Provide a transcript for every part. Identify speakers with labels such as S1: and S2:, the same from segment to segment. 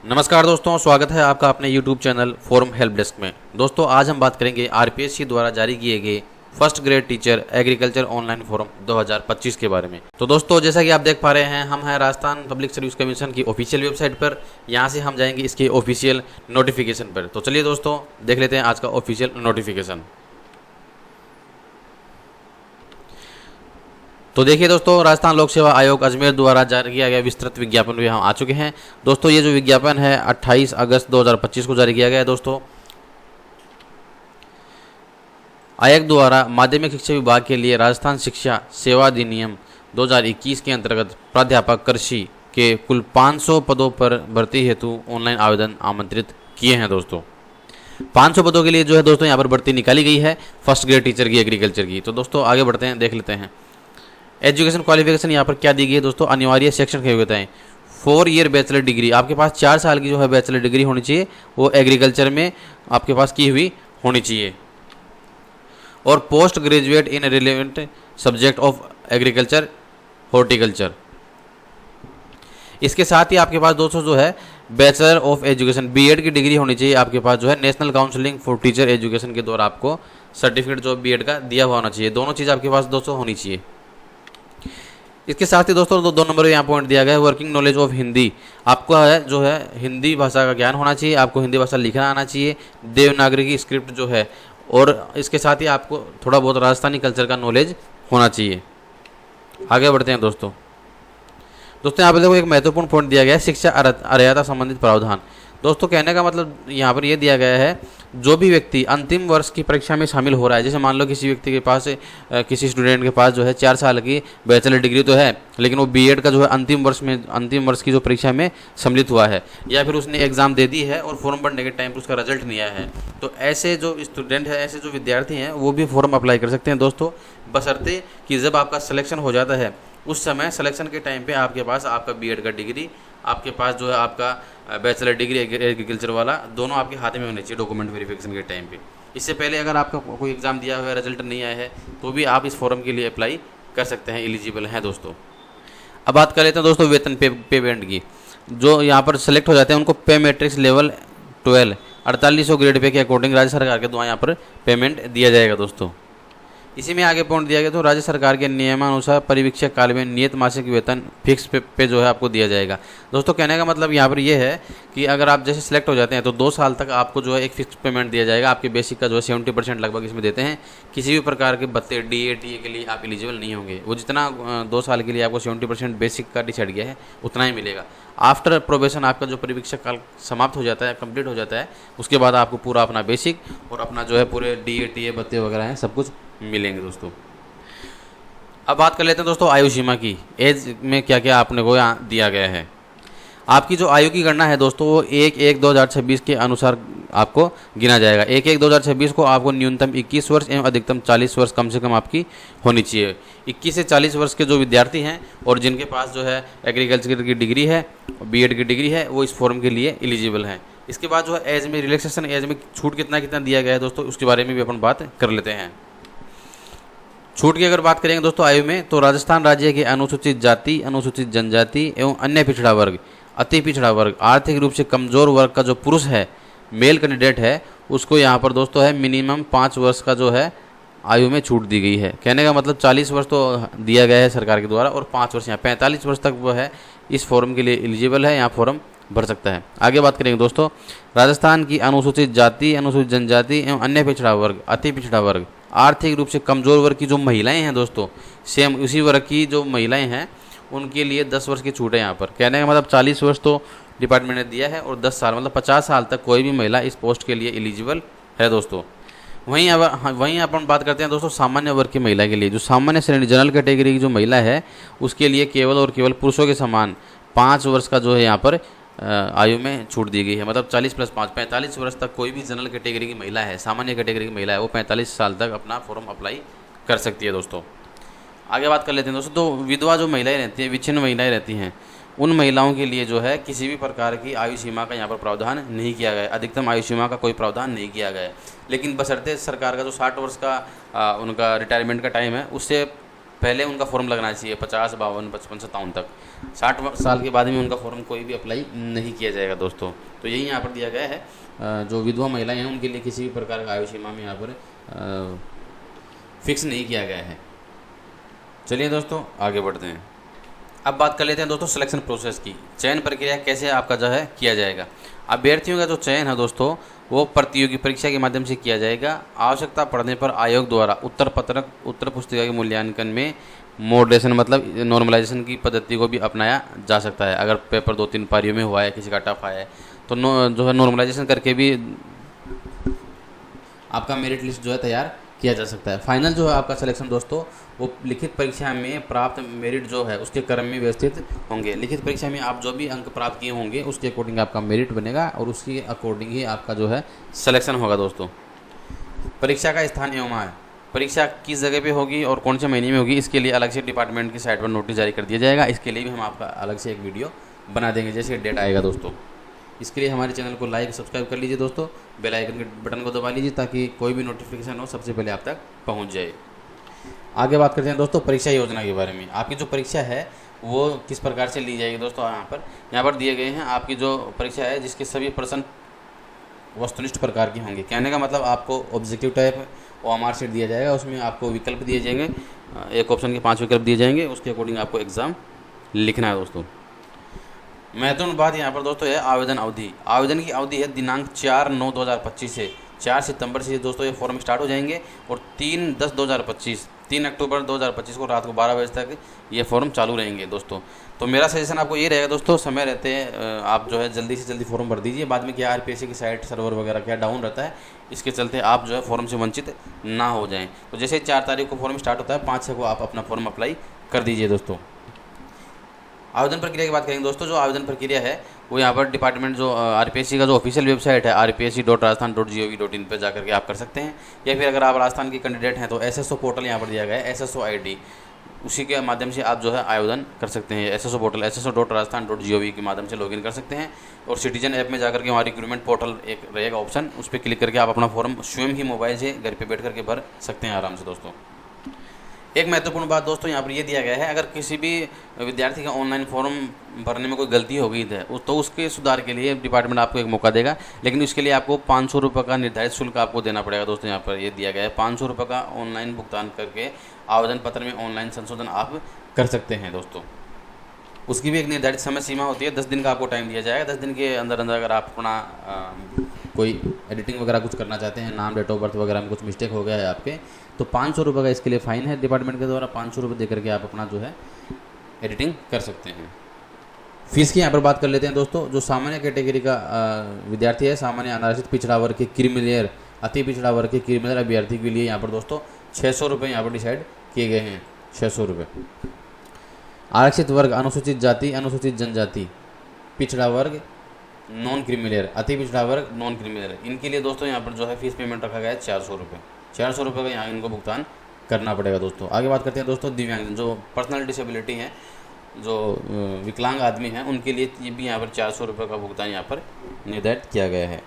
S1: नमस्कार दोस्तों, स्वागत है आपका अपने YouTube channel forum help desk में। दोस्तों आज हम बात करेंगे आरपीएससी द्वारा जारी किए गए first grade teacher agriculture online form 2025 के बारे में। तो दोस्तों जैसा कि आप देख पा रहे हैं, हम हैं राजस्थान पब्लिक सर्विस कमीशन की ऑफिशियल वेबसाइट पर। यहाँ से हम जाएंगे इसके ऑफिशियल नोटिफिकेशन पर। तो चलिए दोस्तों देख लेते हैं आज का ऑफिशियल नोटिफिकेशन। तो देखिए दोस्तों, राजस्थान लोक सेवा आयोग अजमेर द्वारा जारी किया गया विस्तृत विज्ञापन भी हम आ चुके हैं। दोस्तों ये जो विज्ञापन है 28 अगस्त 2025 को जारी किया गया है। दोस्तों आयोग द्वारा माध्यमिक शिक्षा विभाग के लिए राजस्थान शिक्षा सेवा अधिनियम 2021 के अंतर्गत प्राध्यापक कृषि के कुल 500 पदों पर भर्ती हेतु ऑनलाइन आवेदन आमंत्रित किए हैं। दोस्तों 500 पदों के लिए जो है दोस्तों यहाँ पर भर्ती निकाली गई है फर्स्ट ग्रेड टीचर की एग्रीकल्चर की। तो दोस्तों आगे बढ़ते हैं, देख लेते हैं एजुकेशन क्वालिफिकेशन यहाँ पर क्या दी गई है। दोस्तों अनिवार्य शैक्षणिक योग्यताएं 4 ईयर बैचलर डिग्री, आपके पास 4 साल की जो है बैचलर डिग्री होनी चाहिए, वो एग्रीकल्चर में आपके पास की हुई होनी चाहिए। और post graduate in relevant subject of agriculture horticulture. इसके साथ ही आपके पास दोस्तों जो है बैचलर ऑफ एजुकेशन बीएड की डिग्री होनी चाहिए आपके पास, जो है national counselling for teacher education के द्वारा आपको सर्टिफिकेट जो बीएड का दिया हुआ होना चाहिए। दोनों चीज़ आपके पास दोस्तों होनी चाहिए। इसके साथ ही दोस्तों दो नंबर यहाँ पॉइंट दिया गया है वर्किंग नॉलेज ऑफ हिंदी। आपको है जो है हिंदी भाषा का ज्ञान होना चाहिए, आपको हिंदी भाषा लिखना आना चाहिए, देवनागरी की स्क्रिप्ट जो है, और इसके साथ ही आपको थोड़ा बहुत राजस्थानी कल्चर का नॉलेज होना चाहिए। आगे बढ़ते हैं दोस्तों यहाँ पर देखो एक महत्वपूर्ण पॉइंट दिया गया है शिक्षा अर्हता संबंधित प्रावधान। दोस्तों कहने का मतलब यहाँ पर यह दिया गया है जो भी व्यक्ति अंतिम वर्ष की परीक्षा में शामिल हो रहा है, जैसे मान लो किसी व्यक्ति के पास किसी स्टूडेंट के पास जो है 4 साल की बैचलर डिग्री तो है, लेकिन वो बीएड का जो है अंतिम वर्ष की जो परीक्षा में सम्मिलित हुआ है, या फिर उसने एग्जाम दे दी है और फॉर्म भरने के टाइम पर उसका रिजल्ट नहीं आया है, तो ऐसे जो स्टूडेंट है, ऐसे जो विद्यार्थी हैं, वो भी फॉर्म अप्लाई कर सकते हैं दोस्तों, बशर्ते कि जब आपका सिलेक्शन हो जाता है उस समय सिलेक्शन के टाइम पे आपके पास आपका बीएड का डिग्री, आपके पास जो है आपका बैचलर डिग्री एग्रीकल्चर वाला, दोनों आपके हाथ में होने चाहिए डॉक्यूमेंट वेरिफिकेशन के टाइम पे। इससे पहले अगर आपका कोई एग्ज़ाम दिया हुआ है, रिजल्ट नहीं आया है, तो भी आप इस फॉर्म के लिए अप्लाई कर सकते हैं, एलिजिबल हैं दोस्तों। अब बात कर लेते हैं दोस्तों वेतन पेमेंट की। जो यहाँ पर सेलेक्ट हो जाते हैं उनको पे मैट्रिक्स लेवल 12 4800 ग्रेड पे के अकॉर्डिंग राज्य सरकार के द्वारा यहाँ पर पेमेंट दिया जाएगा दोस्तों। इसी में आगे पॉइंट दिया गया तो राज्य सरकार के नियमानुसार परिवीक्षक काल में नियत मासिक वेतन फिक्स पे जो है आपको दिया जाएगा। दोस्तों कहने का मतलब यहाँ पर ये है कि अगर आप जैसे सिलेक्ट हो जाते हैं तो 2 साल तक आपको जो है एक फिक्स पेमेंट दिया जाएगा। आपके बेसिक का जो है 70% लगभग इसमें देते हैं। किसी भी प्रकार के भत्ते डीए टीए के लिए आप एलिजिबल नहीं होंगे। वो जितना 2 साल के लिए आपको 70% बेसिक का डिसाइड किया है उतना ही मिलेगा। आफ्टर प्रोबेशन आपका जो परिवीक्षक काल समाप्त हो जाता है, कंप्लीट हो जाता है, उसके बाद आपको पूरा अपना बेसिक और अपना जो है पूरे डीए टीए भत्ते वगैरह हैं सब कुछ मिलेंगे दोस्तों। अब बात कर लेते हैं दोस्तों आयु सीमा की। एज में क्या क्या आपने को यहाँ दिया गया है। आपकी जो आयु की गणना है दोस्तों वो 1/1/2026 के अनुसार आपको गिना जाएगा। 1/1/2026 को आपको न्यूनतम 21 वर्ष एवं अधिकतम 40 वर्ष कम से कम आपकी होनी चाहिए। 21 से 40 वर्ष के जो विद्यार्थी हैं और जिनके पास जो है एग्रीकल्चर की डिग्री है, बीएड की डिग्री है, वो इस फॉर्म के लिए एलिजिबल हैं। इसके बाद जो है एज में रिलैक्सेशन, एज में छूट कितना दिया गया है दोस्तों, उसके बारे में भी अपन बात कर लेते हैं। छूट की अगर बात करेंगे दोस्तों आयु में, तो राजस्थान राज्य के अनुसूचित जाति, अनुसूचित जनजाति एवं अन्य पिछड़ा वर्ग, अति पिछड़ा वर्ग, आर्थिक रूप से कमजोर वर्ग का जो पुरुष है, मेल कैंडिडेट है, उसको यहाँ पर दोस्तों है मिनिमम 5 वर्ष का जो है आयु में छूट दी गई है। कहने का मतलब 40 वर्ष तो दिया गया है सरकार के द्वारा और 5 वर्ष यहाँ 45 वर्ष तक वो है इस फॉर्म के लिए एलिजिबल है, यहाँ फॉर्म भर सकता है। आगे बात करेंगे दोस्तों राजस्थान की अनुसूचित जाति, अनुसूचित जनजाति एवं अन्य पिछड़ा वर्ग, अति पिछड़ा वर्ग, आर्थिक रूप से कमजोर वर्ग की जो महिलाएं हैं दोस्तों, सेम उसी वर्ग की जो महिलाएं हैं उनके लिए 10 वर्ष की छूट है यहाँ पर। कहने का मतलब 40 वर्ष तो डिपार्टमेंट ने दिया है और 10 साल मतलब 50 साल तक कोई भी महिला इस पोस्ट के लिए एलिजिबल है दोस्तों। वहीं अपन बात करते हैं दोस्तों सामान्य वर्ग की महिला के लिए। जो सामान्य श्रेणी जनरल कैटेगरी की जो महिला है उसके लिए केवल और केवल पुरुषों के समान 5 वर्ष का जो है यहाँ पर आयु में छूट दी गई है। मतलब 40 + 5 45 वर्ष तक कोई भी जनरल कैटेगरी की महिला है, सामान्य कैटेगरी की महिला है, वो 45 साल तक अपना फॉर्म अप्लाई कर सकती है दोस्तों। आगे बात कर लेते हैं दोस्तों, तो विधवा जो महिलाएं रहती हैं, विच्छिन्न महिलाएं रहती हैं, उन महिलाओं के लिए जो है किसी भी प्रकार की आयु सीमा का यहाँ पर प्रावधान नहीं किया गया है। अधिकतम आयु सीमा का कोई प्रावधान नहीं किया गया है, लेकिन बशर्ते सरकार का जो 60 वर्ष का उनका रिटायरमेंट का टाइम है उससे पहले उनका फॉर्म लगना चाहिए 50, 52, 55, 57 तक। 60 साल के बाद में उनका फॉर्म कोई भी अप्लाई नहीं किया जाएगा दोस्तों। तो यही यहाँ पर दिया गया है। जो विधवा महिलाएं हैं उनके लिए किसी भी प्रकार का आयु सीमा में यहाँ पर फिक्स नहीं किया गया है। चलिए दोस्तों आगे बढ़ते हैं। अब बात कर लेते हैं दोस्तों सिलेक्शन प्रोसेस की। चयन प्रक्रिया कैसे आपका जो है किया जाएगा। अभ्यर्थियों का जो चयन है दोस्तों वो प्रतियोगी परीक्षा के माध्यम से किया जाएगा। आवश्यकता पड़ने पर आयोग द्वारा उत्तर पत्रक उत्तर पुस्तिका के मूल्यांकन में मॉडरेशन मतलब नॉर्मलाइजेशन की पद्धति को भी अपनाया जा सकता है। अगर पेपर 2-3 पारियों में हुआ है, किसी का टफ आया है, तो जो है नॉर्मलाइजेशन करके भी आपका मेरिट लिस्ट जो है तैयार किया जा सकता है। फाइनल जो है आपका सिलेक्शन दोस्तों वो लिखित परीक्षा में प्राप्त मेरिट जो है उसके क्रम में व्यवस्थित होंगे। लिखित परीक्षा में आप जो भी अंक प्राप्त किए होंगे उसके अकॉर्डिंग आपका मेरिट बनेगा और उसके अकॉर्डिंग ही आपका जो है सिलेक्शन होगा दोस्तों। परीक्षा का स्थान एवं आय, परीक्षा किस जगह पे होगी और कौन से महीने में होगी, इसके लिए अलग से डिपार्टमेंट की साइट पर नोटिस जारी कर दिया जाएगा। इसके लिए भी हम आपका अलग से एक वीडियो बना देंगे जैसे डेट आएगा दोस्तों। इसके लिए हमारे चैनल को लाइक सब्सक्राइब कर लीजिए दोस्तों, बेल आइकन के बटन को दबा लीजिए ताकि कोई भी नोटिफिकेशन हो सबसे पहले आप तक पहुंच जाए। आगे बात करते हैं दोस्तों परीक्षा योजना के बारे में। आपकी जो परीक्षा है वो किस प्रकार से ली जाएगी दोस्तों। यहाँ पर दिए गए हैं आपकी जो परीक्षा है जिसके सभी प्रश्न वस्तुनिष्ठ प्रकार की होंगी। कहने का मतलब आपको ऑब्जेक्टिव टाइप OMR शीट दिया जाएगा, उसमें आपको विकल्प दिए जाएंगे, एक ऑप्शन के 5 विकल्प दिए जाएंगे, उसके अकॉर्डिंग आपको एग्ज़ाम लिखना है दोस्तों। महत्वपूर्ण बात यहाँ पर दोस्तों है आवेदन अवधि। आवेदन की अवधि है दिनांक 4/9/2025 से 4 सितंबर से दोस्तों ये फॉर्म स्टार्ट हो जाएंगे और 3/10/2025 3 अक्टूबर 2025 को रात को 12 बजे तक ये फॉर्म चालू रहेंगे दोस्तों। तो मेरा सजेशन आपको ये रहेगा दोस्तों, समय रहते हैं आप जो है जल्दी से जल्दी फॉर्म भर दीजिए। बाद में क्या RPSC की साइट सर्वर वगैरह क्या डाउन रहता है, इसके चलते आप जो है फॉर्म से वंचित ना हो जाएँ। तो जैसे 4 तारीख को फॉर्म स्टार्ट होता है 5-6 को आप अपना फॉर्म अप्लाई कर दीजिए दोस्तों। आवेदन प्रक्रिया की बात करेंगे दोस्तों। जो आवेदन प्रक्रिया है वो यहाँ पर डिपार्टमेंट जो RPSC का जो ऑफिशियल वेबसाइट है rpsc.rajasthan.gov.in पर जाकर के आप कर सकते हैं, या फिर अगर आप राजस्थान के कैंडिडेट हैं तो SSO पोर्टल यहाँ पर दिया गया है SSO ID, उसी के माध्यम से आप जो है आवेदन कर सकते हैं। SSO पोर्टल sso.rajasthan.gov के माध्यम से लॉगिन कर सकते हैं और सिटीजन ऐप में जाकर के हमारी रिक्रूटमेंट पोर्टल एक रहेगा ऑप्शन, उस पर क्लिक करके आप अपना फॉर्म स्वयं ही मोबाइल से घर पर बैठ करके भर सकते हैं आराम से दोस्तों। एक महत्वपूर्ण बात दोस्तों यहाँ पर ये दिया गया है, अगर किसी भी विद्यार्थी का ऑनलाइन फॉर्म भरने में कोई गलती हो गई है तो उसके सुधार के लिए डिपार्टमेंट आपको एक मौका देगा, लेकिन इसके लिए आपको 500 रुपये का निर्धारित शुल्क आपको देना पड़ेगा दोस्तों। यहाँ पर ये दिया गया है 500 रुपये का ऑनलाइन भुगतान करके आवेदन पत्र में ऑनलाइन संशोधन आप कर सकते हैं दोस्तों। उसकी भी एक निर्धारित समय सीमा होती है, 10 दिन का आपको टाइम दिया जाएगा। 10 दिन के अंदर अंदर अगर आप अपना कोई एडिटिंग वगैरह कुछ करना चाहते हैं, नाम डेट ऑफ बर्थ वगैरह में कुछ मिस्टेक हो गया है आपके, तो 500 रुपये का इसके लिए फ़ाइन है डिपार्टमेंट के द्वारा। 500 रुपये दे करके आप अपना जो है एडिटिंग कर सकते हैं। फीस की यहाँ पर बात कर लेते हैं दोस्तों। जो सामान्य कैटेगरी का विद्यार्थी है, सामान्य अनारक्षित पिछड़ा वर्ग के क्रीमिलियर अति पिछड़ा वर्ग के क्रीमिलियर अभ्यर्थी के लिए यहाँ पर दोस्तों 600 रुपये यहाँ पर डिसाइड किए गए हैं। 600 रुपये। आरक्षित वर्ग अनुसूचित जाति अनुसूचित जनजाति पिछड़ा वर्ग नॉन क्रीमिलियर अति पिछड़ा वर्ग नॉन क्रीमिलियर, इनके लिए दोस्तों यहाँ पर जो है फीस पेमेंट रखा गया है 400 रुपये। 400 रुपये का यहाँ इनको भुगतान करना पड़ेगा दोस्तों। आगे बात करते हैं दोस्तों दिव्यांग जो पर्सनल डिसेबिलिटी है, जो विकलांग आदमी हैं, उनके लिए ये भी यहाँ पर 400 रुपये का भुगतान यहाँ पर निर्धारित किया गया है।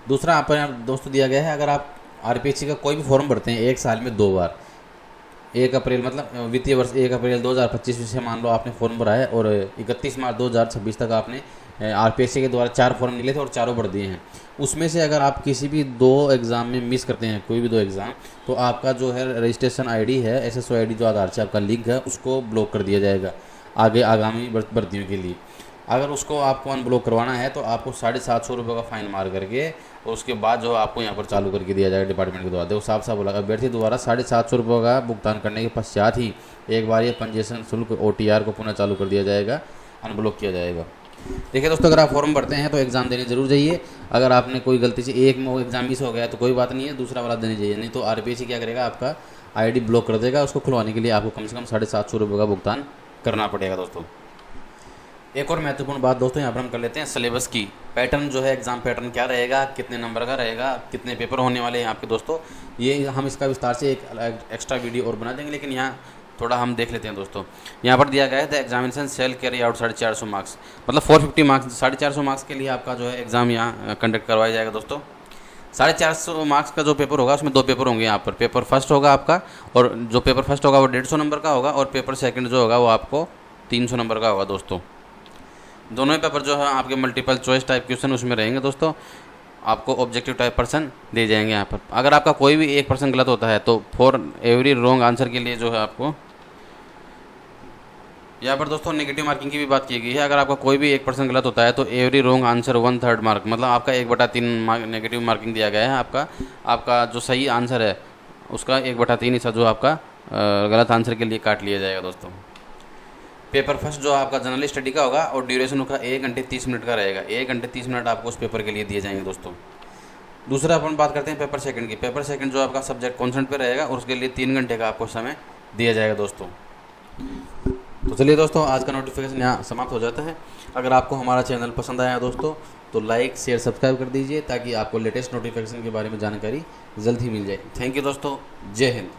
S1: दूसरा यहाँ पर दोस्तों दिया गया है, अगर आप RPSC का कोई भी फॉर्म भरते हैं 1 साल में 2 बार, 1 अप्रैल मतलब वित्तीय वर्ष 1 अप्रैल 2025 से मान लो आपने फॉर्म भरा है और 31 मार्च 2026 तक आपने RPSC के द्वारा 4 फॉर्म निकले थे और चारों भर दिए हैं। उसमें से अगर आप किसी भी 2 एग्ज़ाम में मिस करते हैं, कोई भी 2 एग्ज़ाम, तो आपका जो है रजिस्ट्रेशन ID है SSO ID जो आधार से आपका लिंक है उसको ब्लॉक कर दिया जाएगा आगे आगामी भर्तियों के लिए। अगर उसको आपको अनब्लॉक करवाना है तो आपको 750 रुपये का फ़ाइन मार करके और उसके बाद जो आपको यहाँ पर चालू करके दिया जाएगा डिपार्टमेंट के द्वारा। देखो साफ साफ बोला, अभ्यर्थी द्वारा 750 रुपये का भुगतान करने के पश्चात ही एक बार ये पंजीकरण शुल्क OTR को पुनः चालू कर दिया जाएगा, अनब्लॉक किया जाएगा। देखिए दोस्तों, अगर आप फॉर्म भरते हैं तो एग्ज़ाम देने जरूर जाइए। अगर आपने कोई गलती से एक में एग्ज़ाम मिस हो गया तो कोई बात नहीं है, दूसरा वाला देने जाइए, नहीं तो RPSC क्या करेगा, आपका ID ब्लॉक कर देगा। उसको खुलवाने के लिए आपको कम से कम 750 रुपये का भुगतान करना पड़ेगा दोस्तों। एक और महत्वपूर्ण बात दोस्तों यहाँ पर हम कर लेते हैं सिलेबस की। पैटर्न जो है, एग्ज़ाम पैटर्न क्या रहेगा, कितने नंबर का रहेगा, कितने पेपर होने वाले हैं आपके दोस्तों, ये हम इसका विस्तार से एक एक्स्ट्रा वीडियो और बना देंगे, लेकिन यहाँ थोड़ा हम देख लेते हैं दोस्तों। यहाँ पर दिया गया है the examination cell carry out 450 marks, मतलब 450 मार्क्स, 450 मार्क्स के लिए आपका जो है एग्ज़ाम यहाँ कंडक्ट करवाया जाएगा दोस्तों। 450 मार्क्स का जो पेपर होगा उसमें 2 पेपर होंगे यहाँ पर। पेपर फर्स्ट होगा आपका, और जो पेपर फर्स्ट होगा वो 150 नंबर का होगा, और पेपर सेकंड जो होगा वो आपको 300 नंबर का होगा दोस्तों। दोनों ही पेपर जो है आपके मल्टीपल चॉइस टाइप क्वेश्चन उसमें रहेंगे दोस्तों। आपको ऑब्जेक्टिव टाइप पर्सन दिए जाएंगे यहाँ पर। अगर आपका कोई भी 1% गलत होता है तो फॉर एवरी रॉन्ग आंसर के लिए जो है आपको यहाँ पर दोस्तों नेगेटिव मार्किंग की भी बात की गई है। अगर आपका कोई भी 1% गलत होता है तो एवरी रॉन्ग आंसर 1/3 मार्क, मतलब आपका 1/3 नेगेटिव मार्किंग दिया गया है। आपका जो सही आंसर है उसका 1/3 हिस्सा जो आपका गलत आंसर के लिए काट लिया जाएगा दोस्तों। पेपर फर्स्ट जो आपका जनरल स्टडी का होगा और ड्यूरेशन उसका 1 घंटे 30 मिनट का रहेगा। 1 घंटे 30 मिनट आपको उस पेपर के लिए दिए जाएंगे दोस्तों। दूसरा अपन बात करते हैं पेपर सेकंड की। पेपर सेकंड जो आपका सब्जेक्ट कॉन्सेंट पे रहेगा और उसके लिए 3 घंटे का आपको समय दिया जाएगा दोस्तों। तो चलिए दोस्तों, आज का नोटिफिकेशन यहाँ समाप्त हो जाता है। अगर आपको हमारा चैनल पसंद आया दोस्तों तो लाइक शेयर सब्सक्राइब कर दीजिए, ताकि आपको लेटेस्ट नोटिफिकेशन के बारे में जानकारी जल्द ही मिल जाए। थैंक यू दोस्तों, जय हिंद।